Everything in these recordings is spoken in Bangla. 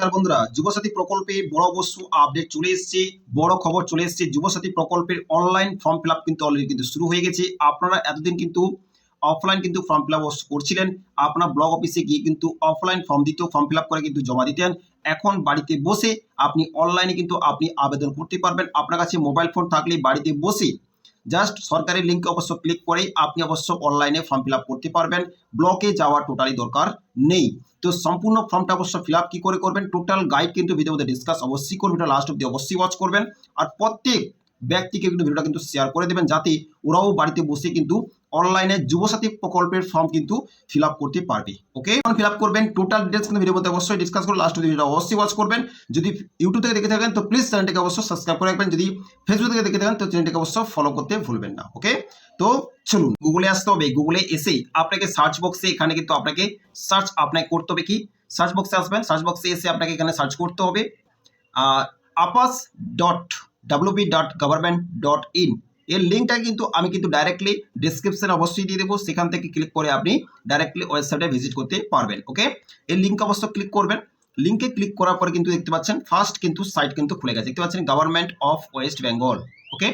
নমস্কার বন্ধুরা, যুবসাথী প্রকল্পে বড় অবশ্য আপডেট চলে এসেছে, বড় খবর চলে এসেছে। যুবসাথী প্রকল্পের অনলাইন ফর্ম ফিল আপ কিন্তু অলরেডি কিন্তু শুরু হয়ে গেছে। আপনারা এতদিন কিন্তু অফলাইন কিন্তু ফর্ম ফিল আপ করছিলেন, আপনার ব্লক অফিসে গিয়ে কিন্তু অফলাইন ফর্ম দিত, ফর্ম ফিল আপ করে কিন্তু জমা দিতেন। এখন বাড়িতে বসে আপনি অনলাইনে কিন্তু আপনি আবেদন করতে পারবেন। আপনার কাছে মোবাইল ফোন থাকলে বাড়িতে বসে জাস্ট সরকারি লিঙ্কে অবশ্য ক্লিক করেই আপনি অবশ্য অনলাইনে ফর্ম ফিল আপ করতে পারবেন। ব্লকে যাওয়ার টোটালি দরকার নেই। তো সম্পূর্ণ ফর্মটা অবশ্য ফিল আপ কি করে করবেন, টোটাল গাইড কিন্তু ভিডিওর মধ্যে ডিসকাস অবশ্যই করবেন। এটা লাস্ট অব্দি অবশ্যই ওয়াচ করবেন, আর প্রত্যেক ব্যক্তিকে কিন্তু ভিডিওটা কিন্তু শেয়ার করে দেবেন, যাতে ওরাও বাড়িতে বসে কিন্তু অনলাইনে যুবসাথী প্রকল্পের ফর্ম কিন্তু ফিল আপ করতে পারবে। ওকে, ফিল আপ করবেন টোটাল ডিটেলস কিন্তু ভিডিওর মধ্যে অবশ্যই ডিসকাস করে লাস্ট অব্দি ভিডিওটা অবশ্যই ওয়াচ করবেন। যদি ইউটিউব থেকে দেখে থাকেন তো প্লিজ চ্যানেলটিকে অবশ্যই সাবস্ক্রাইব করে রাখবেন। যদি ফেসবুক থেকে দেখে থাকেন তো চ্যানেলটিকে অবশ্যই ফলো করতে ভুলবেন না। ওকে, তো চলুন গুগলে আসতে হবে। গুগলে এসে আপনাকে সার্চ বক্সে এখানে কিন্তু আপনাকে সার্চ আপনাকে করতে হবে। কি সার্চ বক্সে আসবেন, সার্চ বক্সে এসে আপনাকে এখানে সার্চ করতে হবে apas.wp.government.in। এর লিঙ্কটা কিন্তু আমি কিন্তু ডাইরেক্টলি ডিসক্রিপশনে অবশ্যই দিয়ে দেবো, সেখান থেকে ক্লিক করে আপনি ডাইরেক্টলি ওয়েবসাইটে ভিজিট করতে পারবেন। ওকে, এই লিঙ্ক অবশ্য ক্লিক করবেন। লিঙ্কে ক্লিক করার পরে কিন্তু দেখতে পাচ্ছেন ফার্স্ট কিন্তু সাইট কিন্তু খুলে গেছে। দেখতে পাচ্ছেন government of West Bengal. Okay,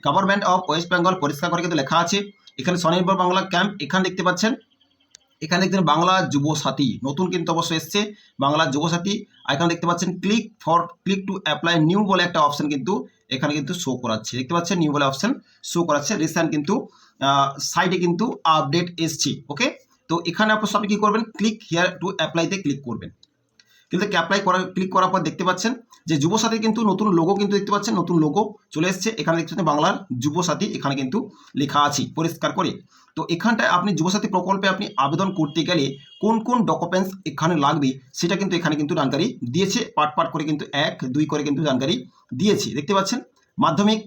government of West Bengal পরিষ্কার করে কিন্তু লেখা আছে। এখানে স্বনির্ভর বাংলা ক্যাম্প, এখানে দেখতে পাচ্ছেন এখানে দেখতে বাংলা যুবসাথী নতুন কিন্তু অবশ্যই এসছে বাংলা যুবসাথী। এখানে দেখতে পাচ্ছেন ক্লিক টু অ্যাপ্লাই নিউ বলে একটা অপশন কিন্তু এখানে কিন্তু শো করাচ্ছে। দেখতে পাচ্ছেন নিউ বলে অপশন শো করাচ্ছে। রিসেন্ট কিন্তু সাইটে কিন্তু আপডেট এসছে। ওকে, তো এখানে আপনি কি করবেন, ক্লিক হিয়ার টু অ্যাপ্লাইতে ক্লিক করবেন। কিন্তু ক্লিক করার পর দেখতে পাচ্ছেন যে যুবসাথী কিন্তু নতুন লোগো কিন্তু দেখতে পাচ্ছেন, নতুন লোগো চলে এসছে। এখানে দেখতে পাচ্ছেন বাংলার যুবসাথী এখানে কিন্তু লেখা আছে পরিষ্কার করে। তো এখানটায় আপনি যুবসাথী প্রকল্পে আপনি আবেদন করতে গেলে কোন কোন ডকুমেন্টস এখানে লাগবে সেটা কিন্তু এখানে কিন্তু জানকারি দিয়েছে। পার্ট করে কিন্তু 1, 2 করে কিন্তু জানকারি দিয়েছে। দেখতে পাচ্ছেন মাধ্যমিক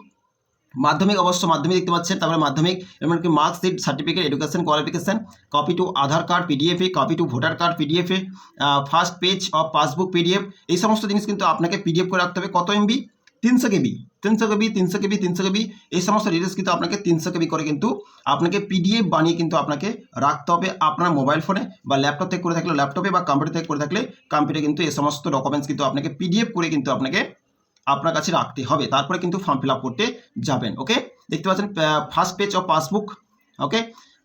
অবশ্য মাধ্যমিক দেখতে পাচ্ছেন, তারপরে মাধ্যমিক এমনকি marksheet, certificate, education qualification, copy to Aadhaar card পিডিএফে, কপি টু ভোটার কার্ড পিডিএফে, first page of passbook PDF, এই সমস্ত জিনিস কিন্তু আপনাকে পিডিএফ করে রাখতে হবে। কত এমবি? 300 কেবি, 300 কেবি, 300 কেবি, 300 কেবি, এই সমস্ত ডিটেলস কিন্তু আপনাকে 300 কেবি করে কিন্তু আপনাকে পিডিএফ বানিয়ে কিন্তু আপনাকে রাখতে হবে আপনার মোবাইল ফোনে বা ল্যাপটপ থেকে করে থাকলে ল্যাপটপে বা কম্পিউটার থেকে করে থাকলে কম্পিউটারে কিন্তু এই সমস্ত ডকুমেন্টস কিন্তু আপনাকে পিডিএফ করে কিন্তু আপনাকে আপনার কাছে রাখতে হবে। তারপরে কিন্তু ফর্ম ফিল আপ করতে যাবেন। ওকে, দেখতে পাচ্ছেন first page of passbook. Okay,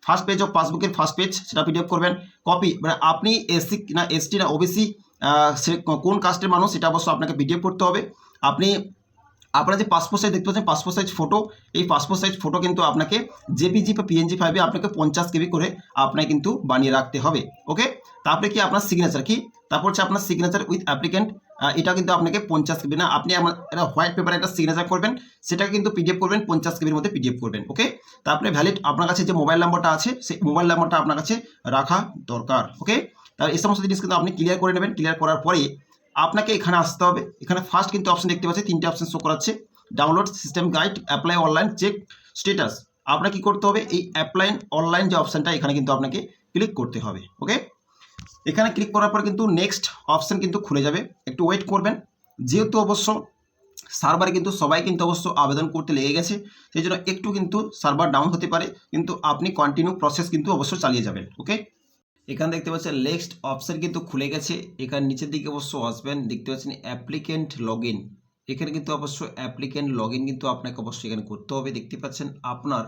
first page of পাসবুকের ফার্স্ট পেজ সেটা পিডিএফ করবেন। কপি মানে আপনি এসসি না এসটি না ওবিসি কোন কাস্টের মানুষ সেটা অবশ্য আপনাকে পিডিএফ করতে হবে। আপনি আপনার যে পাসপোর্ট সাইজ দেখতে পাচ্ছেন পাসপোর্ট সাইজ ফটো, এই পাসপোর্ট সাইজ ফটো কিন্তু আপনাকে জেপিজি বা পিএনজি ফাইভে আপনাকে 50 কেবি করে আপনাকে কিন্তু বানিয়ে রাখতে হবে। ওকে, তারপরে কি আপনার সিগনেচার কি, তারপর হচ্ছে আপনার সিগনেচার উইথ অ্যাপ্লিক্যান্ট, এটা কিন্তু আপনাকে 50 কেবি না, আপনি আমার এটা হোয়াইট পেপারে একটা সিগনেচার করবেন, সেটাকে কিন্তু পিডিএফ করবেন 50 কেবির মধ্যে পিডিএফ করবেন। ওকে, তারপরে ভ্যালিড আপনার কাছে যে মোবাইল নাম্বারটা আছে সেই মোবাইল নাম্বারটা আপনার কাছে রাখা দরকার। ওকে, তাহলে এই সমস্ত জিনিস কিন্তু আপনি ক্লিয়ার করে নেবেন। ক্লিয়ার করার পরে আপনাকে এখানে আসতে হবে। এখানে ফার্স্ট কিন্তু অপশন দেখতে পাচ্ছি, 3টে অপশন শো করাচ্ছে, download system guide, apply online, check status. আপনাকে কি করতে হবে, এই অ্যাপ্লাই অনলাইন যে অপশনটা এখানে কিন্তু আপনাকে ক্লিক করতে হবে। ওকে, এখানে ক্লিক করার পর কিন্তু নেক্সট অপশন কিন্তু খুলে যাবে, একটু ওয়েট করবেন। যেহেতু অবশ্য সার্ভারে কিন্তু সবাই কিন্তু অবশ্য আবেদন করতে লেগে গেছে, সেই জন্য একটু কিন্তু সার্ভার ডাউন হতে পারে, কিন্তু আপনি কন্টিনিউ প্রসেস কিন্তু অবশ্য চালিয়ে যাবেন। ওকে, এখানে দেখতে পাচ্ছেন নেক্সট অপশন কিন্তু খুলে গেছে। এখানে নিচের দিকে অবশ্য আসবেন, দেখতে পাচ্ছেন অ্যাপ্লিকেন্ট লগ ইন। এখানে কিন্তু অবশ্য অ্যাপ্লিকেন্ট লগ ইন কিন্তু আপনাকে অবশ্যই এখানে করতে হবে। দেখতে পাচ্ছেন আপনার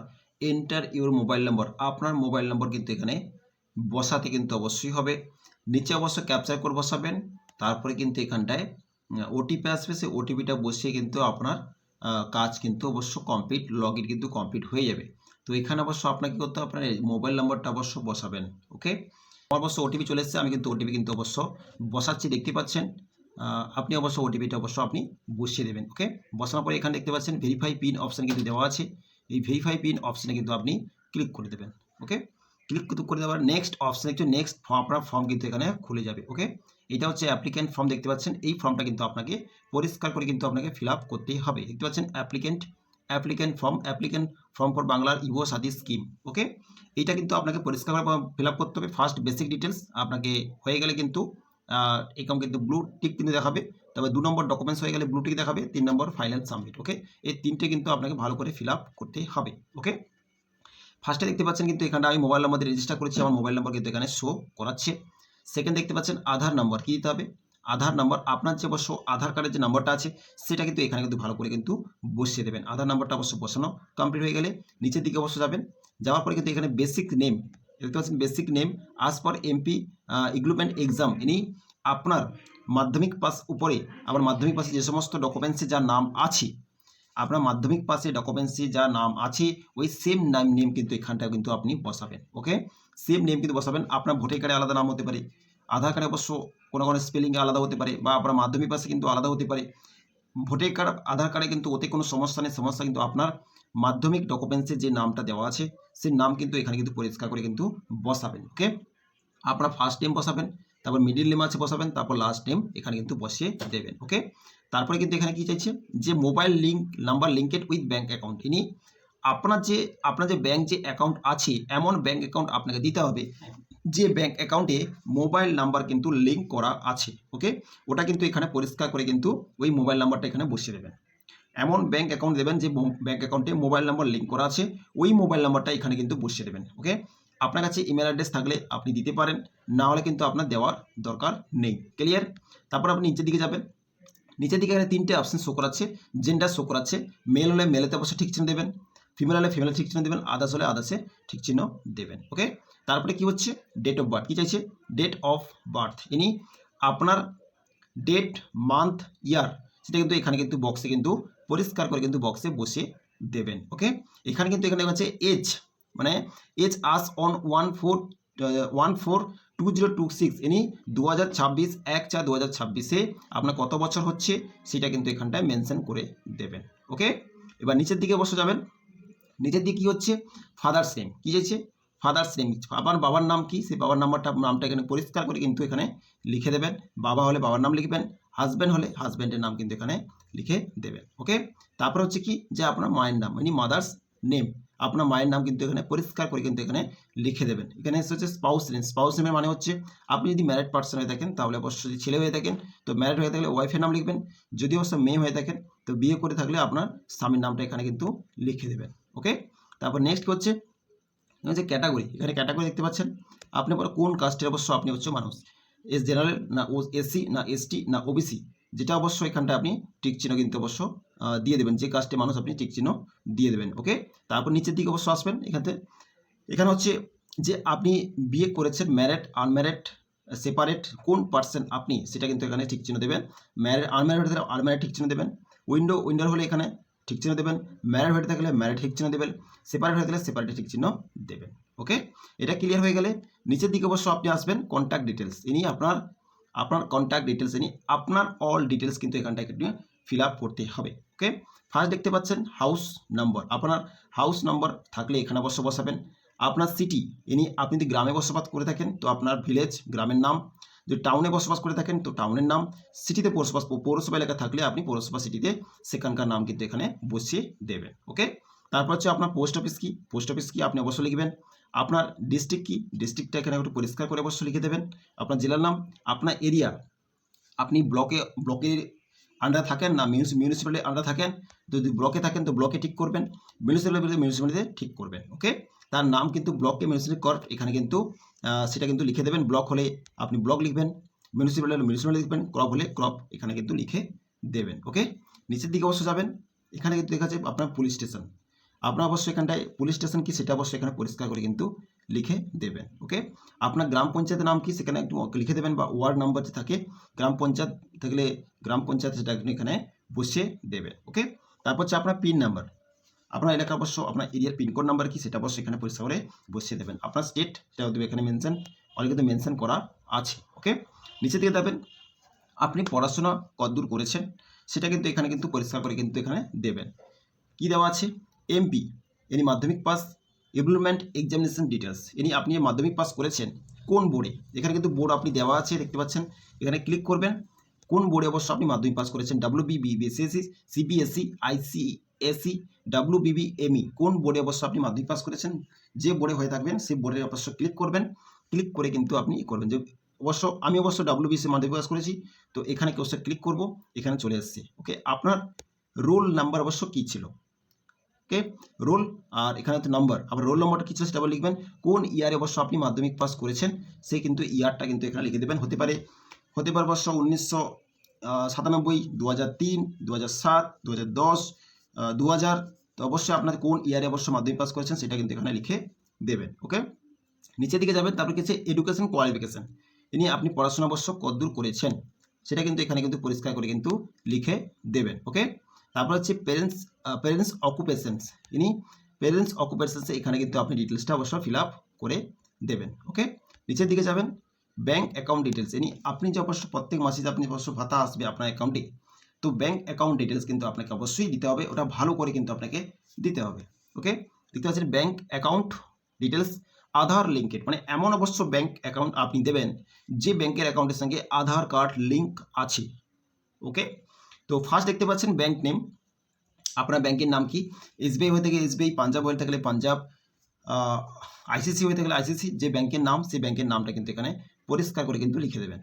এন্টার ইউর মোবাইল নম্বর, আপনার মোবাইল নম্বর কিন্তু এখানে বসাতে কিন্তু অবশ্যই হবে। নিচে অবশ্য ক্যাপচার করে বসাবেন, তারপরে কিন্তু এখানটায় ওটিপি আসবে, সেই ওটিপিটা বসিয়ে কিন্তু আপনার কাজ কিন্তু অবশ্য কমপ্লিট, লগ ইন কিন্তু কমপ্লিট হয়ে যাবে। তো এখানে অবশ্য আপনাকে করতে হবে, আপনার মোবাইল নাম্বারটা অবশ্য বসাবেন। ওকে, অবশ্য ওটিপি চলে এসেছে, আমি কিন্তু ওটিপি কিন্তু অবশ্য বসাচ্ছি। দেখতে পাচ্ছেন আপনি অবশ্য ওটিপিটা অবশ্য আপনি বসিয়ে দেবেন। ওকে, বসানোর পরে এখানে দেখতে পাচ্ছেন ভেরিফাই পিন অপশান কিন্তু দেওয়া আছে। এই ভেরিফাই পিন অপশানে কিন্তু আপনি ক্লিক করে দেবেন। ওকে, ক্লিক করে দেওয়ার নেক্সট অপশানে একটু নেক্সট আপনার ফর্ম কিন্তু এখানে খুলে যাবে। ওকে, এটা হচ্ছে অ্যাপ্লিক্যান্ট ফর্ম দেখতে পাচ্ছেন, এই ফর্মটা কিন্তু আপনাকে পরিষ্কার করে কিন্তু আপনাকে ফিল আপ করতেই হবে। দেখতে পাচ্ছেন অ্যাপ্লিক্যান্ট ফর্ম ফর বাংলার যুবসাথী স্কিম। ওকে, এইটা কিন্তু আপনাকে পরিষ্কার ফিল আপ করতে হবে। ফার্স্ট বেসিক ডিটেলস আপনাকে হয়ে গেলে কিন্তু এরকম কিন্তু ব্লু টিক কিন্তু দেখাবে, তবে 2 নম্বর ডকুমেন্টস হয়ে গেলে ব্লু টিক দেখাবে, 3 নম্বর ফাইনাল সাবমিট। ওকে, এই 3টে কিন্তু আপনাকে ভালো করে ফিল আপ করতে হবে। ওকে, ফার্স্টে দেখতে পাচ্ছেন কিন্তু এখানে আমি মোবাইল নাম্বার দিয়ে রেজিস্টার করেছি, আমার মোবাইল নাম্বার কিন্তু এখানে শো করাচ্ছে। সেকেন্ড দেখতে পাচ্ছেন আধার নাম্বার কি দিতে হবে, আধার নাম্বার, আপনার যে অবশ্য আধার কার্ডের যে নাম্বারটা আছে সেটা কিন্তু এখানে কিন্তু ভালো করে কিন্তু বসিয়ে দেবেন। আধার নাম্বারটা অবশ্য বসানো কমপ্লিট হয়ে গেলে নিচের দিকে অবশ্য যাবেন, যাওয়ার পরে কিন্তু এখানে বেসিক নেম দেখতে পাচ্ছেন, বেসিক নেম আজ পর এমপি ইকুইভ্যালেন্ট এক্সাম, ইনি আপনার মাধ্যমিক পাস উপরে আবার মাধ্যমিক পাশে যে সমস্ত ডকুমেন্টসে যার নাম আছে, আপনার মাধ্যমিক পাশে ডকুমেন্টসে যা নাম আছে ওই সেম নেম কিন্তু এখানটা কিন্তু আপনি বসাবেন। ওকে, সেম নেম কিন্তু বসাবেন। আপনার ভোটার কার্ডে আলাদা নাম হতে পারে, আধার কার্ডে অবশ্য কোনো স্পেলিংয়ে আলাদা হতে পারে, বা আপনার মাধ্যমিক পাশে কিন্তু আলাদা হতে পারে। ভোটার কার্ড আধার কার্ডে কিন্তু ওতে কোনো সমস্যা নেই, সমস্যা কিন্তু আপনার মাধ্যমিক ডকুমেন্টসে যে নামটা দেওয়া আছে সেই নাম কিন্তু এখানে কিন্তু পরিষ্কার করে কিন্তু বসাবেন। ওকে, আপনার ফার্স্ট নেম বসাবেন, তারপর মিডিল নেম আছে বসাবেন, তারপর লাস্ট নেম এখানে কিন্তু বসিয়ে দেবেন। ওকে, তারপরে কিন্তু এখানে কি চাইছে যে mobile link number linked with bank account, ইনি আপনার যে ব্যাঙ্ক যে অ্যাকাউন্ট আছে এমন ব্যাঙ্ক অ্যাকাউন্ট আপনাকে দিতে হবে যে ব্যাঙ্ক অ্যাকাউন্টে মোবাইল নাম্বার কিন্তু লিঙ্ক করা আছে। ওকে, ওটা কিন্তু এখানে পরিষ্কার করে কিন্তু ওই মোবাইল নাম্বারটা এখানে বসিয়ে দেবেন। এমন ব্যাঙ্ক অ্যাকাউন্ট দেবেন যে ব্যাঙ্ক অ্যাকাউন্টে মোবাইল নাম্বার লিঙ্ক করা আছে, ওই মোবাইল নাম্বারটা এখানে কিন্তু বসিয়ে দেবেন। ওকে, আপনার কাছে ইমেল অ্যাড্রেস থাকলে আপনি দিতে পারেন, না হলে কিন্তু আপনার দেওয়ার দরকার নেই। ক্লিয়ার? তারপর আপনি নিচের দিকে যাবেন, নিচের দিকে এখানে তিনটে অপশন শো করাচ্ছে, জেন্ডার শো করাচ্ছে, মেল হলে মেলেতে অবশ্যই ঠিক চিহ্ন দেবেন, ফিমেল হলে ফিমেলে ঠিক চিহ্ন দেবেন, আদার্স হলে আদার্সে ঠিক চিহ্ন দেবেন। ওকে, তারপরে কি হচ্ছে ডেট অফ বার্থ, কি চাইছে ডেট অফ বার্থ, ইনি আপনার ডেট মান্থ ইয়ার সেটা কিন্তু এখানে কিন্তু বক্সে কিন্তু পরিষ্কার করে কিন্তু বক্সে বসে দেবেন। ওকে, এখানে কিন্তু এখানে হচ্ছে এজ, মানে এজ আস অন 1/4/2026, ইনি 2026 1/4/2026 আপনার কত বছর হচ্ছে সেটা কিন্তু এখানটায় মেনশন করে দেবেন। ওকে, এবার নিচের দিকে বসে যাবেন, নিচের দিকে কি হচ্ছে ফাদার্স নেম, কি চাইছে ফাদার্স নেম, আমার বাবার নাম কি সেই বাবার নামটা এখানে পরিষ্কার করে কিন্তু এখানে লিখে দেবেন। বাবা হলে বাবার নাম লিখবেন, হাজব্যান্ড হলে হাজব্যান্ডের নাম কিন্তু এখানে লিখে দেবেন। ওকে, তারপর হচ্ছে কি যে আপনার মায়ের নাম, মানে মাদার্স নেম, আপনার মায়ের নাম কিন্তু এখানে পরিষ্কার করে কিন্তু এখানে লিখে দেবেন। এখানে হচ্ছে স্পাউস নেম, স্পাউস নেমের মানে হচ্ছে আপনি যদি ম্যারিড পার্সন হয়ে থাকেন তাহলে অবশ্যই, যদি ছেলে হয়ে থাকেন তো ম্যারিড হয়ে থাকলে ওয়াইফের নাম লিখবেন, যদি অবশ্য মেয়ে হয়ে থাকেন তো বিয়ে করে থাকলে আপনার স্বামীর নামটা এখানে কিন্তু লিখে দেবেন। ওকে, তারপর নেক্সট হচ্ছে ক্যাটাগরি, এখানে ক্যাটাগরি দেখতে পাচ্ছেন, আপনি কোন কাস্টের অবশ্য আপনি হচ্ছে মানুষ, এস জেনারেল না এসসি না এসটি না ওবিসি, যেটা অবশ্য এখানটা আপনি টিক চিহ্ন কিন্তু অবশ্য দিয়ে দেবেন, যে কাস্টে মানুষ আপনি টিক চিহ্ন দিয়ে দেবেন। ওকে, তারপর নিচের দিকে অবশ্য আসবেন, এখানে হচ্ছে যে আপনি বিয়ে করেছেন, ম্যারিড আনম্যারিড সেপারেট কোন পার্সন আপনি সেটা কিন্তু এখানে ঠিক চিহ্ন দেবেন। ম্যারিড আনম্যারিড হলে আনম্যারিড ঠিক চিহ্ন দেবেন, উইন্ডোর হলে এখানে ঠিক চিহ্ন দেবেন, ম্যারিড হয়ে থাকলে ম্যারিড ঠিক চিহ্ন দেবেন, সেপারেট হয়ে থাকলে সেপারেট ঠিক চিহ্ন দেবেন। ওকে, এটা ক্লিয়ার হয়ে গেলে নিচের দিকে অবশ্য আপনি আসবেন কন্ট্যাক্ট ডিটেলস, ইনি আপনার কন্ট্যাক্ট ডিটেলস, ইনি আপনার অল ডিটেলস কিন্তু এখানটায় একটু ফিল আপ করতে হবে। ওকে, ফার্স্ট দেখতে পাচ্ছেন হাউস নাম্বার, আপনার হাউস নাম্বার থাকলে এখানে অবশ্য বসাবেন। আপনার সিটি, ইনি আপনি যদি গ্রামে বসবাস করে থাকেন তো আপনার ভিলেজ গ্রামের নাম, যদি টাউনে বসবাস করে থাকেন তো টাউনের নাম, সিটিতে পৌরসভা এলাকা থাকলে আপনি পৌরসভা সিটিতে সেখানকার নাম কিন্তু এখানে বসিয়ে দেবেন। ওকে, তারপর হচ্ছে আপনার পোস্ট অফিস কি আপনি অবশ্যই লিখবেন। আপনার ডিস্ট্রিক্ট কি, ডিস্ট্রিক্টটা এখানে একটু পরিষ্কার করে অবশ্যই লিখে দেবেন। আপনার জেলার নাম, আপনার এরিয়া, আপনি ব্লকের আন্ডারে থাকেন না মিউনিসিপ্যালিটির আন্ডারে থাকেন, যদি ব্লকে থাকেন তো ব্লকে ঠিক করবেন, মিউনিসিপ্যালিটিতে ঠিক করবেন। ওকে, তার নাম কিন্তু ব্লককে মিউনিসিপ্যালিটি কর্ট এখানে কিন্তু সেটা কিন্তু লিখে দেবেন। ব্লক হলে আপনি ব্লক লিখবেন, মিউনিসিপ্যালিটি হলে মিউনিসিপ্যালিটি লিখবেন, ক্রপ হলে ক্রপ এখানে কিন্তু লিখে দেবেন। ওকে, নিচের দিকে অবশ্য যাবেন, এখানে কিন্তু দেখা যাচ্ছে আপনার পুলিশ স্টেশন, আপনার অবশ্যই এখানটায় পুলিশ স্টেশন কি সেটা অবশ্যই এখানে পরিষ্কার করে কিন্তু লিখে দেবেন। ওকে, আপনার গ্রাম পঞ্চায়েতের নাম কি সেখানে একটু লিখে দেবেন, বা ওয়ার্ড নাম্বার যে থাকে গ্রাম পঞ্চায়েত থাকলে গ্রাম পঞ্চায়েত সেটা এখানে বসিয়ে দেবেন। ওকে, তারপর হচ্ছে আপনার পিন নাম্বার, আপনার এলাকা অবশ্য আপনার এরিয়ার পিনকোড নাম্বার কি সেটা অবশ্যই এখানে পরিষ্কার করে বসিয়ে দেবেন। আপনার স্টেট সেটাও দেবে এখানে মেনশন, অলরেডি কিন্তু মেনশন করা আছে। ওকে, নিচে দিকে যাবেন, আপনি পড়াশোনা কতদূর করেছেন সেটা কিন্তু এখানে কিন্তু পরিষ্কার করে কিন্তু এখানে দেবেন। কি দেওয়া আছে এমপি, ইনি মাধ্যমিক পাস, ইমপ্লিমেন্ট এক্সামিনেশন ডিটেলস, ইনি আপনি মাধ্যমিক পাস করেছেন কোন বোর্ডে, এখানে কিন্তু বোর্ড আপনি দেওয়া আছে দেখতে পাচ্ছেন, এখানে ক্লিক করবেন কোন বোর্ডে অবশ্য আপনি মাধ্যমিক পাস করেছেন, ডাব্লিউবিবি, বিসিএসসি, সিবিএসসি, আইসিএসসি, ডাব্লিউবিবিএমই, কোন বোর্ডে অবশ্য আপনি মাধ্যমিক পাস করেছেন, যে বোর্ডে হয়ে থাকবেন সেই বোর্ডে অবশ্য ক্লিক করবেন। ক্লিক করে কিন্তু আপনি করবেন যে আমি অবশ্য ডাব্লিউবিসি মাধ্যমিক পাস করেছি, তো এখানে অবশ্যই ক্লিক করব, এখানে চলে আসছে। ওকে, আপনার রোল নাম্বার অবশ্য কী ছিল, ওকে রোল, আর এখানে তো নাম্বার, আবার রোল নাম্বারটা কিছু সেটা লিখবেন, কোন ইয়ারে অবশ্য আপনি মাধ্যমিক পাস করেছেন সেই কিন্তু ইয়ারটা কিন্তু এখানে লিখে দেবেন। হতে পারে হতে পারে বর্ষ 1997, 2003, 2007, 2010, 2000। তো অবশ্যই আপনার কোন ইয়ারে অবশ্য মাধ্যমিক পাস করেছেন সেটা কিন্তু এখানে লিখে দেবেন। ওকে, নিচের দিকে যাবেন, তারপর কিছু এডুকেশন কোয়ালিফিকেশন, ইনি আপনি পড়াশোনা অবশ্য কতদূর করেছেন সেটা কিন্তু এখানে কিন্তু পরিষ্কার করে কিন্তু লিখে দেবেন। ওকে, তারপর হচ্ছে প্যারেন্টস অকুপেশনস, ইনি প্যারেন্টস অকুপেশনস এখানে কিন্তু আপনি ডিটেলসটা অবশ্য ফিল আপ করে দেবেন। ওকে, নিচের দিকে যাবেন, ব্যাঙ্ক অ্যাকাউন্ট ডিটেলস, ইনি আপনি যে অবশ্য প্রত্যেক মাসে যে আপনি অবশ্য ভাতা আসবে আপনার অ্যাকাউন্টে, তো ব্যাঙ্ক অ্যাকাউন্ট ডিটেলস কিন্তু আপনাকে অবশ্যই দিতে হবে, ওটা ভালো করে কিন্তু আপনাকে দিতে হবে। ওকে, দেখতে পাচ্ছেন ব্যাঙ্ক অ্যাকাউন্ট ডিটেলস আধার লিঙ্কেড, মানে এমন অবশ্য ব্যাঙ্ক অ্যাকাউন্ট আপনি দেবেন যে ব্যাংকের অ্যাকাউন্টের সঙ্গে আধার কার্ড লিঙ্ক আছে। ওকে, তো ফার্স্ট দেখতে পাচ্ছেন ব্যাঙ্ক নেম, আপনার ব্যাংকের নাম কি, এসবিআই হয়ে থাকে এসবিআই, পাঞ্জাব হয়ে থাকলে পাঞ্জাব, আইসিসি হয়ে থাকলে আইসিসি, যে ব্যাংকের নাম সেই ব্যাংকের নামটা কিন্তু এখানে পরিষ্কার করে কিন্তু লিখে দেবেন।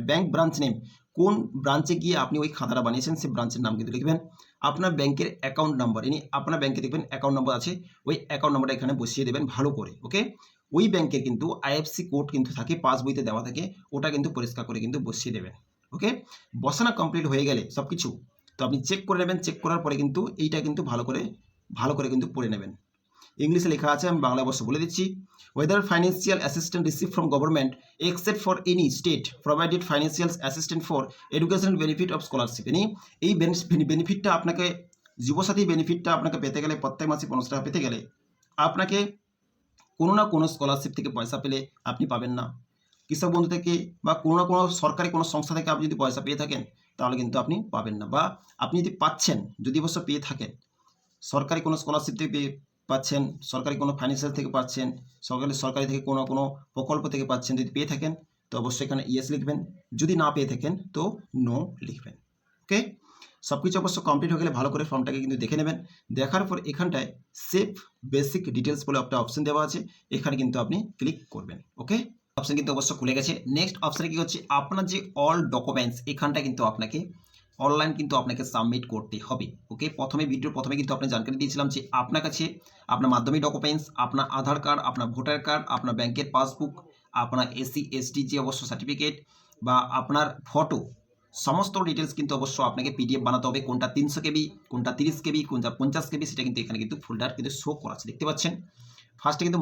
ব্যাংক ব্রাঞ্চ নেম, কোন ব্রাঞ্চে গিয়ে আপনি ওই খাতাটা বানিয়েছেন সেই ব্রাঞ্চের নাম কিন্তু লিখবেন। আপনার ব্যাংকের অ্যাকাউন্ট নাম্বার, ইনি আপনার ব্যাংকে দেখবেন অ্যাকাউন্ট নাম্বার আছে, ওই অ্যাকাউন্ট নাম্বারটা এখানে বসিয়ে দেবেন ভালো করে। ওকে, ওই ব্যাংকের কিন্তু আইএফসি কোড কিন্তু থাকে, পাসবইতে দেওয়া থাকে, ওটা কিন্তু পরিষ্কার করে কিন্তু বসিয়ে দেবেন। ওকে, বসানো কমপ্লিট হয়ে গেলে সব কিছু তো আপনি চেক করে নেবেন, চেক করার পরে কিন্তু এইটা কিন্তু ভালো করে কিন্তু পড়ে নেবেন। ইংলিশে লেখা আছে, আমি বাংলা অবশ্য বলে দিচ্ছি। Weather financial assistant receive from government except for any state provided financial assistant for education benefit of scholarship, এই বেনিফিটটা আপনাকে, যুবসাথী বেনিফিটটা আপনাকে পেতে গেলে, প্রত্যেক মাসে 500 টাকা পেতে গেলে আপনাকে কোনো না কোনো স্কলারশিপ থেকে পয়সা পেলে আপনি পাবেন না, কৃষক বন্ধু থেকে বা কোনো না কোনো সরকারি কোনো সংস্থা থেকে আপনি যদি পয়সা পেয়ে থাকেন তাহলে কিন্তু আপনি পাবেন না, বা আপনি যদি পাচ্ছেন, যদি অবশ্য পেয়ে থাকেন, সরকারি কোনো স্কলারশিপ থেকে পাচ্ছেন, সরকারি কোনো ফাইন্যান্সিয়াল থেকে পাচ্ছেন, সরকারি থেকে কোনো প্রকল্প থেকে পাচ্ছেন, যদি পেয়ে থাকেন তো অবশ্যই এখানে ইয়েস লিখবেন, যদি না পেয়ে থাকেন তো নো লিখবেন। ওকে, সব কিছু অবশ্য কমপ্লিট হয়ে গেলে ভালো করে ফর্মটাকে কিন্তু দেখে নেবেন। দেখার পর এখানটায় সেভ বেসিক ডিটেলস বলে একটা অপশন দেওয়া আছে, এখানে কিন্তু আপনি ক্লিক করবেন। ওকে, অপশন কিন্তু অবশ্য খুলে গেছে। নেক্সট অপশানে কি হচ্ছে, আপনার যে অল ডকুমেন্টস এখানটা কিন্তু আপনাকে অনলাইন কিন্তু আপনাকে সাবমিট করতে হবে। ওকে, ভিডিওর প্রথমে কিন্তু আপনি জানকারি দিয়েছিলাম যে আপনার কাছে আপনার মাধ্যমিক ডকুমেন্টস, আপনার আধার কার্ড, আপনার ভোটার কার্ড, আপনার ব্যাংকের পাসবুক, আপনার এসসি এসটি যে অবশ্য সার্টিফিকেট বা আপনার ফটো, সমস্ত ডিটেলস কিন্তু অবশ্য আপনাকে পিডিএফ বানাতে হবে। কোনটা 300 কেবি, কোনটা 30 কেবি, কোনটা 50 কেবি, সেটা কিন্তু এখানে কিন্তু ফোল্ডার কিন্তু শো করা আছে, দেখতে পাচ্ছেন। ফার্স্টে কিন্তু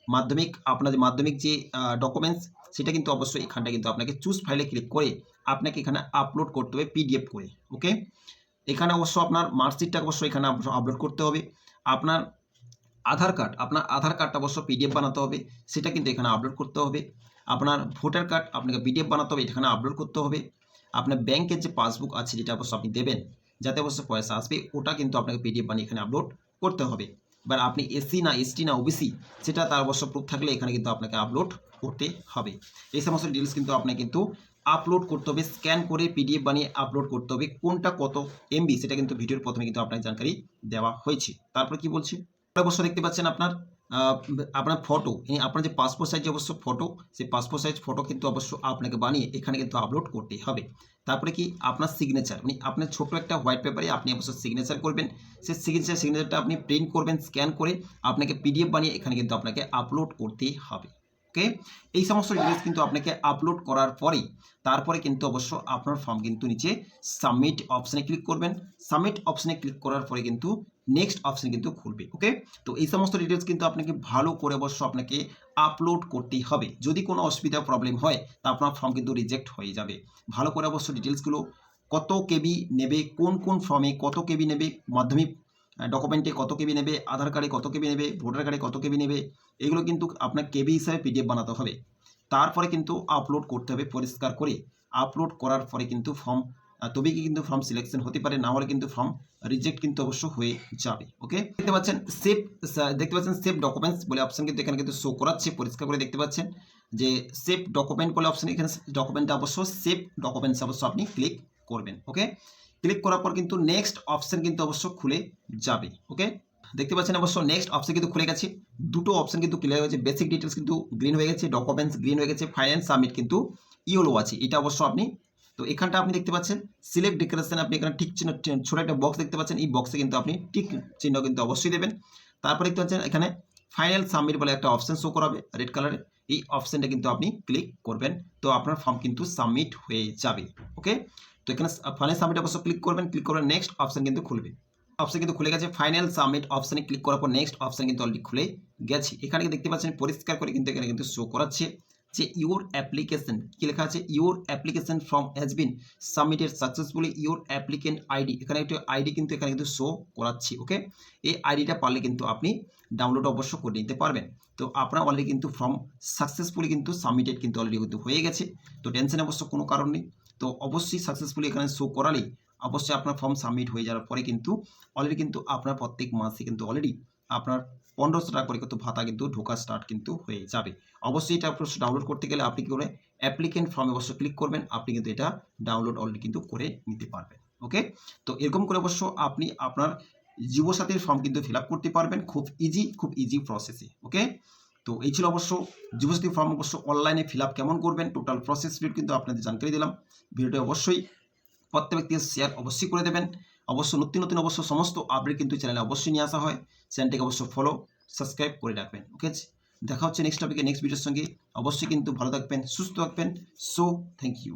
মাধ্যমিক আপনার যে মাধ্যমিক যে ডকুমেন্টস সেটা কিন্তু অবশ্যই এখানটা কিন্তু আপনাকে চুজ ফাইলে ক্লিক করে আপনাকে এখানে আপলোড করতে হবে পিডিএফ করে। ওকে, এখানে অবশ্য আপনার মার্কশিটটা অবশ্যই এখানে আপলোড করতে হবে। আপনার আধার কার্ডটা অবশ্য পিডিএফ বানাতে হবে, সেটা কিন্তু এখানে আপলোড করতে হবে। আপনার ভোটার কার্ড আপনাকে পিডিএফ বানাতে হবে, এখানে আপলোড করতে হবে। আপনার ব্যাংকের যে পাসবুক আছে যেটা অবশ্য আপনি দেবেন, যাতে অবশ্য পয়সা আসবে, ওটা কিন্তু আপনাকে পিডিএফ বানিয়ে এখানে আপলোড করতে হবে। এবার আপনি এসসি না এসটি না ওবিসি সেটা তার অবশ্য প্রুফ থাকলে এখানে কিন্তু আপনাকে আপলোড করতে হবে। এই সমস্ত ডিটেলস কিন্তু আপনাকে কিন্তু আপলোড করতে হবে, স্ক্যান করে পিডিএফ বানিয়ে আপলোড করতে হবে। কোনটা কত এমবি সেটা কিন্তু ভিডিওর প্রথমে কিন্তু আপনাকে জানকারি দেওয়া হয়েছে। তারপরে কি বলছি, অবশ্য দেখতে পাচ্ছেন আপনার ফটো, আপনার যে পাসপোর্ট সাইজ অবশ্য ফটো, সেই পাসপোর্ট সাইজ ফটো কিন্তু অবশ্য আপনাকে বানিয়ে এখানে কিন্তু আপলোড করতে হবে। তারপরে কি আপনার সিগনেচার, আপনার ছোট একটা হোয়াইট পেপারে আপনি অবশ্য সিগনেচার করবেন, সেই সিগনেচারটা আপনি প্রিন্ট করবেন, স্ক্যান করে আপনাকে পিডিএফ বানিয়ে এখানে কিন্তু আপনাকে আপলোড করতে হবে। ওকে, এই সমস্ত ডিটেলস কিন্তু আপনাকে আপলোড করার পরেই তারপরে কিন্তু অবশ্য আপনার ফর্ম কিন্তু নিচে সাবমিট অপশানে ক্লিক করবেন। সাবমিট অপশানে ক্লিক করার পরে কিন্তু নেক্সট অপশান কিন্তু খুলবে। ওকে, তো এই সমস্ত ডিটেলস কিন্তু আপনাকে ভালো করে অবশ্য আপনাকে আপলোড করতেই হবে। যদি কোনো অসুবিধা প্রবলেম হয় তা আপনার ফর্ম কিন্তু রিজেক্ট হয়ে যাবে। ভালো করে অবশ্য ডিটেলসগুলো কত কেবি নেবে, কোন ফর্মে কত কেবি নেবে, মাধ্যমিক ডকুমেন্টে কত কেবি নেবে, আধার কার্ডে কত কেবি নেবে, ভোটার কার্ডে কত কেবি নেবে, এগুলো কিন্তু আপনার কেবি হিসাবে পিডিএফ বানাতে হবে। তারপরে কিন্তু আপলোড করতে হবে পরিষ্কার করে। আপলোড করার পরে কিন্তু ফর্ম তবেই কিন্তু ফর্ম সিলেকশন হতে পারে, না হলে কিন্তু ফর্ম রিজেক্ট কিন্তু অবশ্য হয়ে যাবে। ওকে, দেখতে পাচ্ছেন সেভ ডকুমেন্টস বলে অপশন কিন্তু এখানে কিন্তু শো করাচ্ছে, পরিষ্কার করে দেখতে পাচ্ছেন যে সেভ ডকুমেন্ট বলে অপশন, এখানে ডকুমেন্টটা অবশ্য সেভ ডকুমেন্টস অবশ্য আপনি ক্লিক করবেন। ওকে, ক্লিক করার পর কিন্তু নেক্সট অপশন কিন্তু অবশ্য খুলে যাবে। ওকে, দেখতে পাচ্ছেন অবশ্য নেক্সট অপশন কিন্তু খুলে গেছে, দুটো অপশন কিন্তু ক্লিয়ার হয়েছে। বেসিক ডিটেলস কিন্তু গ্রিন হয়ে গেছে, ডকুমেন্টস গ্রিন হয়ে গেছে, ফাইন্যান্স সাবমিট কিন্তু ইয়েলো আছে, এটা অবশ্য আপনি তো এখানটা আপনি দেখতে পাচ্ছেন সিলেক্ট ডেকোরেশন, আপনি এখানে টিক চিহ্ন, ছোট একটা বক্স দেখতে পাচ্ছেন, এই বক্সে কিন্তু আপনি টিক চিহ্ন কিন্তু অবশ্যই দেবেন। তারপরে দেখতে পাচ্ছেন এখানে ফাইনাল সাবমিট বলে একটা অপশন শো করাবে রেড কালারে, এই অপশানটা কিন্তু আপনি ক্লিক করবেন, তো আপনার ফর্ম কিন্তু সাবমিট হয়ে যাবে। ওকে, তো এখানে ফাইনাল সাবমিট অবশ্য ক্লিক করবেন, ক্লিক করবেন নেক্সট অপশান কিন্তু খুলবে। অপশান কিন্তু খুলে গেছে, ফাইনাল সাবমিট অপশানে ক্লিক করার পর নেক্সট অপশান কিন্তু অলরেডি খুলে গেছে। এখানে দেখতে পাচ্ছেন পরিষ্কার করে কিন্তু এখানে কিন্তু শো করাচ্ছে যে ইউর অ্যাপ্লিকেশন, কি লেখা আছে, your application form has been submitted successfully, your applicant ID, এখানে একটা আইডি কিন্তু এখানে কিন্তু শো করাচ্ছি। ওকে, এই আইডিটা পারলে কিন্তু আপনি ডাউনলোড অবশ্য করে নিতে পারবেন। তো আপনার অলরেডি কিন্তু ফর্ম সাকসেসফুলি কিন্তু সাবমিটেড কিন্তু অলরেডি কিন্তু হয়ে গেছে, তো টেনশন অবশ্য কোনো কারণ নেই। তো অবশ্যই সাকসেসফুলি এখানে শো করালেই অবশ্যই আপনার ফর্ম সাবমিট হয়ে যাওয়ার পরে কিন্তু অলরেডি কিন্তু আপনার প্রত্যেক মাসে কিন্তু অলরেডি আপনার 1500 টাকা করে কিন্তু ভাতা কিন্তু ঢোকা স্টার্ট কিন্তু হয়ে যাবে। অবশ্যই এটা অবশ্য ডাউনলোড করতে গেলে আপনি কি করে অ্যাপ্লিকেন্ট ফর্মে অবশ্যই ক্লিক করবেন, আপনি কিন্তু এটা ডাউনলোড অলরেডি কিন্তু করে নিতে পারবেন। ওকে, তো এরকম করে অবশ্য আপনি আপনার যুবসাথীর ফর্ম কিন্তু ফিল আপ করতে পারবেন খুব ইজি প্রসেসে। ওকে, তো এই ছিল অবশ্য যুবসাথী ফর্ম অবশ্য অনলাইনে ফিল আপ কেমন করবেন, টোটাল প্রসেস কিন্তু আপনাদের জানকারি দিলাম। ভিডিওটি অবশ্যই প্রত্যেক ব্যক্তিকে শেয়ার অবশ্যই করে দেবেন। অবশ্য নতুন অবশ্য সমস্ত আপডেট কিন্তু চ্যানেলে অবশ্যই নিয়ে আসা হয়, চ্যানেলটিকে অবশ্যই ফলো সাবস্ক্রাইব করে রাখবেন। ওকে, দেখা হচ্ছে নেক্সট টপিকে নেক্সট ভিডিওর সঙ্গে। অবশ্যই কিন্তু ভালো থাকবেন, সুস্থ থাকবেন। So thank you.